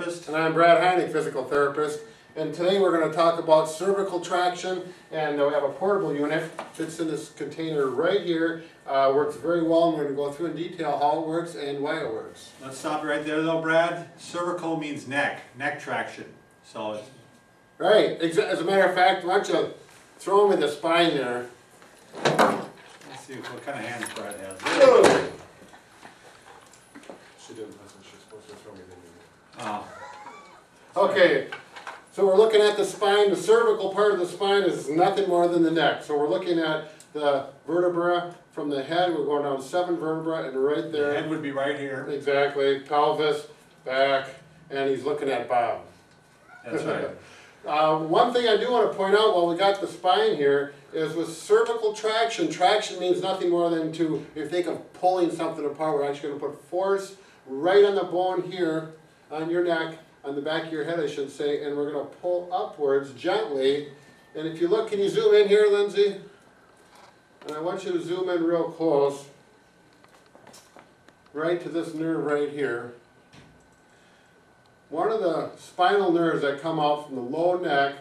Therapist. And I'm Brad Heineck, Physical Therapist. And today we're going to talk about cervical traction. And we have a portable unit. Fits in this container right here. Works very well. And we're going to go through in detail how it works and why it works. Let's stop right there though, Brad. Cervical means neck traction. So it's... Right. As a matter of fact, why don't you throw me the spine there. Let's see what kind of hands Brad has. Oh. She didn't listen. She's supposed to throw me the unit. Oh. Okay. So we're looking at the spine. The cervical part of the spine is nothing more than the neck. So we're looking at the vertebra from the head. We're going down 7 vertebrae and right there. The head would be right here. Exactly. Pelvis, back, and he's looking at Bob. That's right. One thing I do want to point out while we got the spine here is with cervical traction, traction means nothing more than if you think of pulling something apart, we're actually going to put force right on the bone here, on your neck, on the back of your head I should say, and we're going to pull upwards gently. And if you look, can you zoom in here, Lindsay? And I want you to zoom in real close, right to this nerve right here. One of the spinal nerves that come out from the low neck,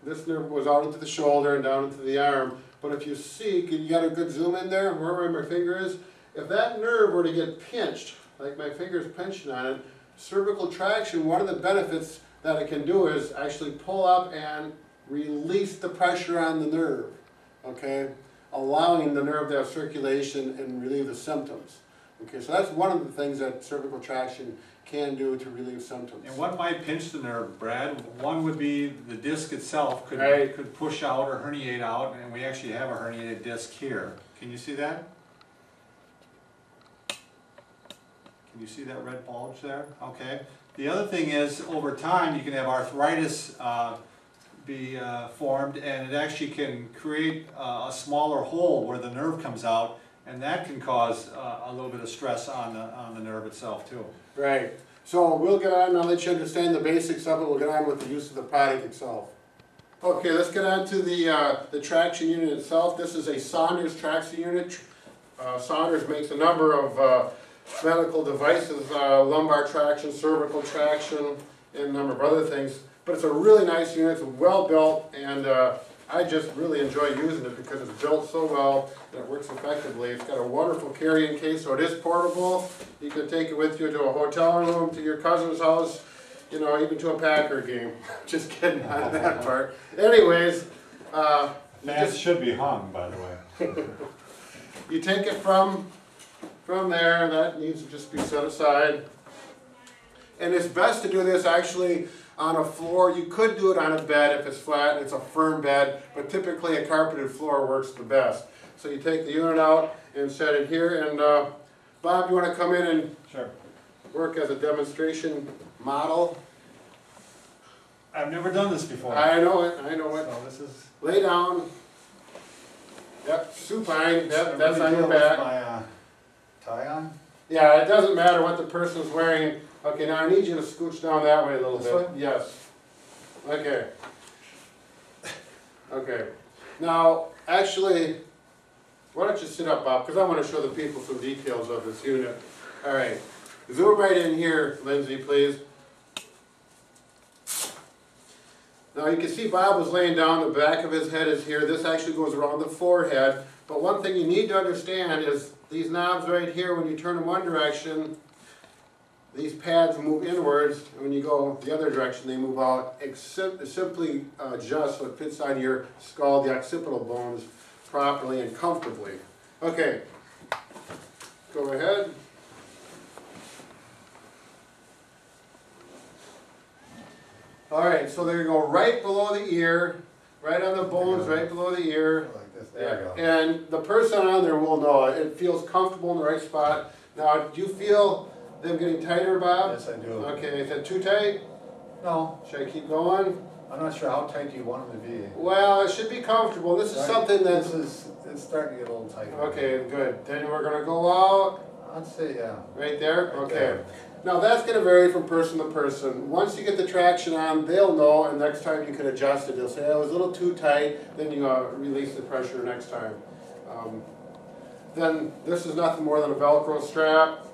this nerve goes out into the shoulder and down into the arm. But if you see, you got a good zoom in there, wherever my finger is? If that nerve were to get pinched, like my finger's pinching on it, cervical traction, one of the benefits that it can do is actually pull up and release the pressure on the nerve, okay? Allowing the nerve to have circulation and relieve the symptoms. Okay, so that's one of the things that cervical traction can do to relieve symptoms. And what might pinch the nerve, Brad? One would be the disc itself could push out or herniate out, and we actually have a herniated disc here. Can you see that? Can you see that red bulge there? Okay. The other thing is, over time, you can have arthritis be formed, and it actually can create a smaller hole where the nerve comes out, and that can cause a little bit of stress on the nerve itself too. Right. So we'll get on, now that you understand the basics of it, we'll get on with the use of the product itself. Okay, let's get on to the traction unit itself. This is a Saunders Traction Unit. Saunders makes a number of medical devices, lumbar traction, cervical traction, and a number of other things. But it's a really nice unit, it's well built, and I just really enjoy using it because it's built so well and it works effectively. It's got a wonderful carrying case, so it is portable. You can take it with you to a hotel room, to your cousin's house, you know, even to a Packer game. Just kidding on that part. Anyways, Fans should be hung, by the way. You take it from there, that needs to just be set aside. And it's best to do this actually on a floor. You could do it on a bed if it's flat and it's a firm bed, but typically a carpeted floor works the best. So you take the unit out and set it here, and Bob, you want to come in and work as a demonstration model? I've never done this before. I know it, I know it. So this is... Lay down. Yep, supine, yep, that's on your back. My tie on? Yeah, it doesn't matter what the person's wearing. Okay, now I need you to scooch down that way a little bit. Way? Yes. Okay. Okay. Now, actually, why don't you sit up, Bob, because I want to show the people some details of this unit. All right. Zoom right in here, Lindsay, please. Now, you can see Bob was laying down. The back of his head is here. This actually goes around the forehead. But one thing you need to understand is these knobs right here, when you turn them one direction, these pads move inwards, and when you go the other direction, they move out. Simply adjust so it fits on your skull, the occipital bones, properly and comfortably. Okay, go ahead. All right, so there you go, right below the ear, right on the bones, right below the ear. Like this, there you go. And the person on there will know it. It feels comfortable in the right spot. Now, do you feel them getting tighter, Bob? Yes, I do. Okay, is that too tight? No. Should I keep going? I'm not sure how tight you want them to be. Well, it should be comfortable. This is something that's... It's starting to get a little tighter. Okay, good. Then we're going to go out. I'd say, yeah. Right there? Right Okay. there. Now, that's going to vary from person to person. Once you get the traction on, they'll know, and next time you can adjust it. They'll say, oh, it was a little too tight. Then you release the pressure next time. Then this is nothing more than a Velcro strap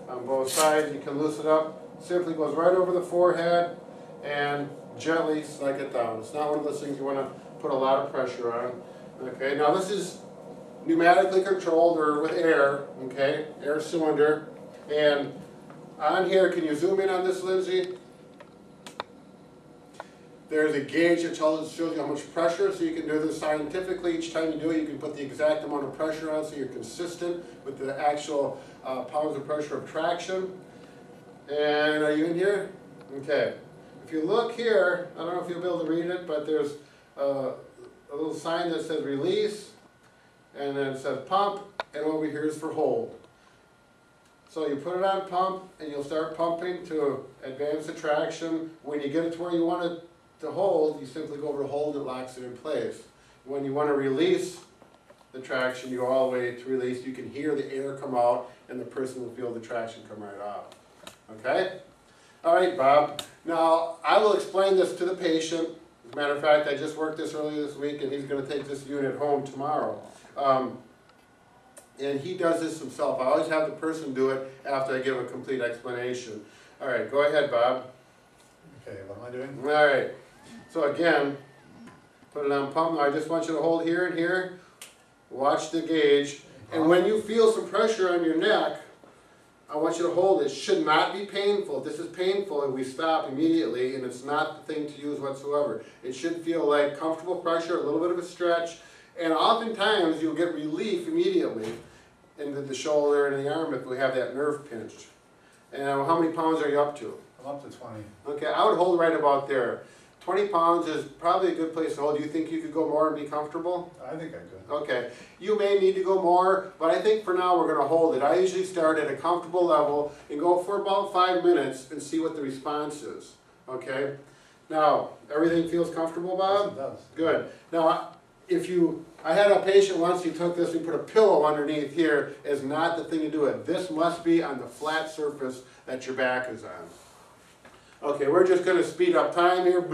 on both sides. You can loosen it up simply goes right over the forehead and gently slide it down. It's not one of those things you want to put a lot of pressure on. Okay, now this is pneumatically controlled or with air, okay, air cylinder. And on here, can you zoom in on this, Lindsay? There's a gauge that shows you how much pressure, so you can do this scientifically. Each time you do it, you can put the exact amount of pressure on so you're consistent with the actual pounds of pressure of traction. And are you in here? Okay. If you look here, I don't know if you'll be able to read it, but there's a little sign that says release, and then it says pump, and over here is for hold. So you put it on pump, and you'll start pumping to advance the traction. When you get it to where you want it to hold, you simply go over to hold, and it locks it in place. When you want to release the traction, you go all the way to release. You can hear the air come out, and the person will feel the traction come right off. Okay? All right, Bob. Now, I will explain this to the patient. As a matter of fact, I just worked this earlier this week, and he's going to take this unit home tomorrow. And he does this himself. I always have the person do it after I give a complete explanation. All right, go ahead, Bob. Okay, what am I doing? All right. So again, put it on pump. Now I just want you to hold here and here. Watch the gauge. And when you feel some pressure on your neck, I want you to hold it. It should not be painful. If this is painful, we stop immediately, and it's not the thing to use whatsoever. It should feel like comfortable pressure, a little bit of a stretch, and oftentimes you'll get relief immediately into the shoulder and the arm if we have that nerve pinched. And how many pounds are you up to? I'm up to 20. Okay, I would hold right about there. 20 pounds is probably a good place to hold. Do you think you could go more and be comfortable? I think I could. Okay, you may need to go more, but I think for now we're going to hold it. I usually start at a comfortable level and go for about 5 minutes and see what the response is. Okay? Now, everything feels comfortable, Bob? Yes, it does. Good. Now, I had a patient once, he took this, we put a pillow underneath here, is not the thing to do it. This must be on the flat surface that your back is on. Okay, we're just going to speed up time here. 5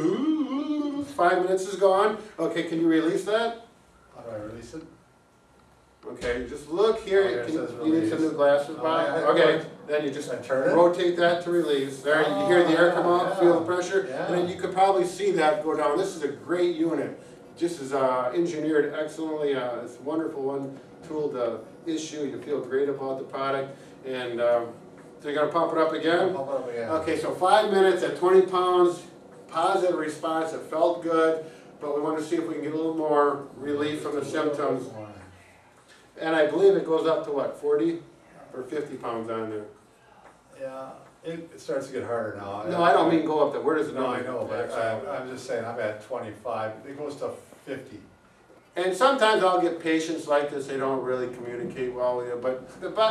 minutes is gone. Okay, can you release that? How do I release it? Okay, just look here. Oh, it says You need some new glasses, Bob? Okay, then you just rotate that to release. There, you hear the air come out, feel the pressure, and then you could probably see that go down. This is a great unit. Just is engineered excellently. It's a wonderful one tool to issue. You feel great about the product. And so you're going to pump it up again? Pump it up again. Okay, so 5 minutes at 20 pounds, positive response. It felt good, but we want to see if we can get a little more relief from the symptoms. And I believe it goes up to what, 40 or 50 pounds on there? Yeah, it starts to get harder now. No, I don't mean go up there. Where does it go? No, I know, but I'm just saying I'm at 25. It goes to 50. And sometimes I'll get patients like this, they don't really communicate well with you, but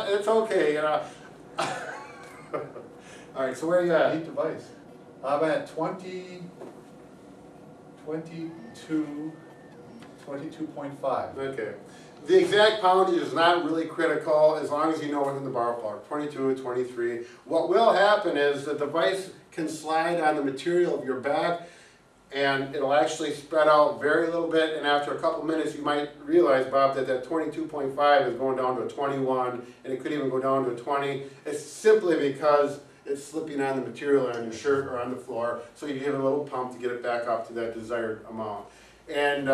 it's okay, you know. All right, so where are you at? Neat device. I'm at 22.5. Okay. The exact poundage is not really critical as long as you know within the ballpark, 22, 23. What will happen is the device can slide on the material of your back, and it'll actually spread out very little bit, and after a couple minutes you might realize, Bob, that 22.5 is going down to a 21, and it could even go down to a 20. It's simply because it's slipping on the material on your shirt or on the floor, so you give it a little pump to get it back up to that desired amount. And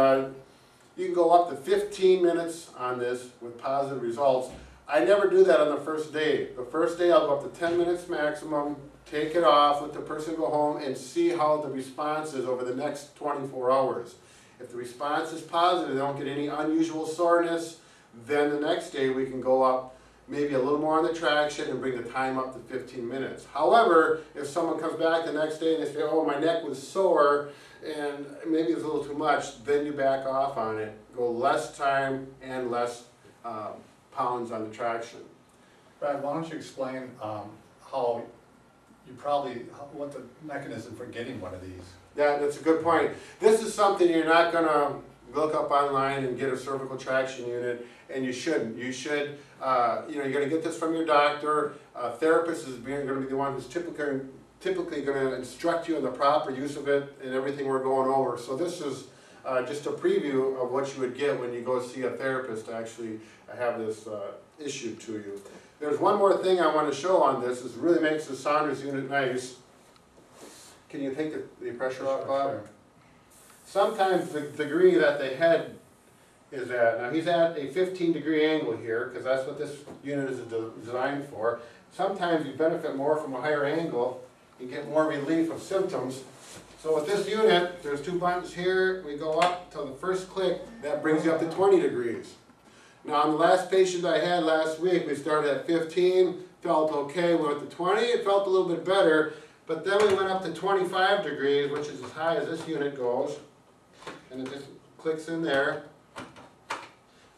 you can go up to 15 minutes on this with positive results. I never do that on the first day. The first day I'll go up to 10 minutes maximum, take it off, let the person go home, and see how the response is over the next 24 hours. If the response is positive, they don't get any unusual soreness, then the next day we can go up maybe a little more on the traction and bring the time up to 15 minutes. However, if someone comes back the next day and they say, oh, my neck was sore, and maybe it's a little too much, then you back off on it. Go less time and less pounds on the traction. Brad, why don't you explain what the mechanism for getting one of these? Yeah, that's a good point. This is something you're not going to look up online and get a cervical traction unit, and you shouldn't. You should, you're going to get this from your doctor. A therapist is going to be the one who's typically going to instruct you on the proper use of it and everything we're going over. So this is just a preview of what you would get when you go see a therapist to actually have this issued to you. There's one more thing I want to show on this. This really makes the Saunders unit nice. Can you take the pressure off, Bob? Sure. Sometimes the degree that the head is at, now he's at a 15-degree angle here, because that's what this unit is designed for. Sometimes you benefit more from a higher angle, you get more relief of symptoms. So with this unit, there's two buttons here, we go up till the first click, that brings you up to 20 degrees. Now on the last patient I had last week, we started at 15, felt okay, we went to 20, it felt a little bit better, but then we went up to 25 degrees, which is as high as this unit goes, and it just clicks in there,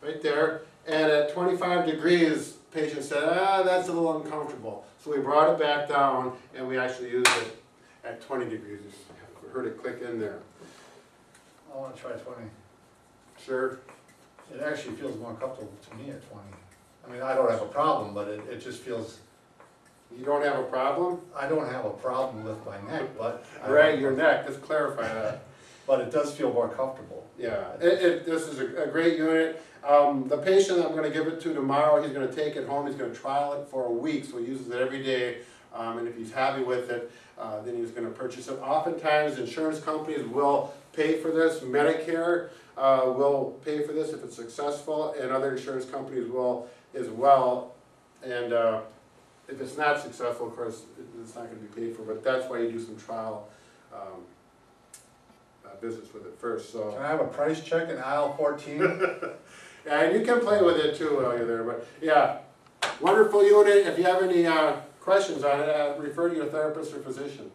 right there, and at 25 degrees, patient said, that's a little uncomfortable. So we brought it back down, and we actually used it at 20 degrees. We heard it click in there. I want to try 20. Sure. It actually feels more comfortable to me at 20. I mean, I don't have a problem, but it just feels, You don't have a problem? I don't have a problem with my neck, but. Right, your neck, just clarify that. But it does feel more comfortable. Yeah, this is a great unit. The patient I'm going to give it to tomorrow, he's going to take it home, he's going to trial it for a week, so he uses it every day. And if he's happy with it, then he's going to purchase it. Oftentimes, insurance companies will pay for this. Medicare will pay for this if it's successful, and other insurance companies will as well. And if it's not successful, of course, it's not going to be paid for, but that's why you do some trial business with it first. So. Can I have a price check in aisle 14? Yeah, and you can play with it too while you're there, but yeah, wonderful unit. If you have any questions on it, refer to your therapist or physician.